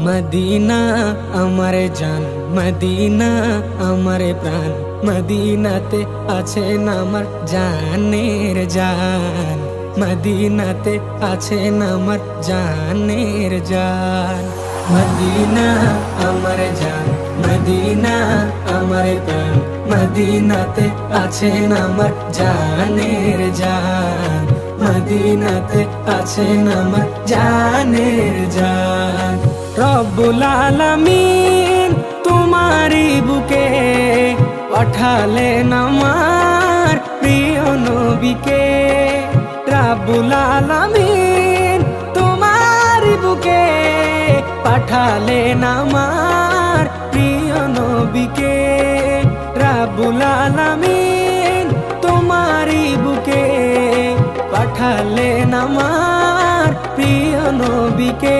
Medina আমার জান, Medina আমার প্রাণ, মদিনাতে আছেন আমার জানের জান, মদিনাতে আছেন আমার জানের জান। মদিনা আমার জান, মদিনা আমার প্রাণ, মদিনাতে আছেন আমার জানের জান, মদিনাতে আছেন আমার জানের জান। রব্বুল আলামিন তোমারি বুকে পাঠালেন আমার প্রিয় নবীকে। রব্বুল আলামিন তোমারি বুকে পাঠালেন আমার প্রিয় নবীকে। রব্বুল আলামিন তোমারি বুকে পাঠালেন আমার প্রিয় নবীকে।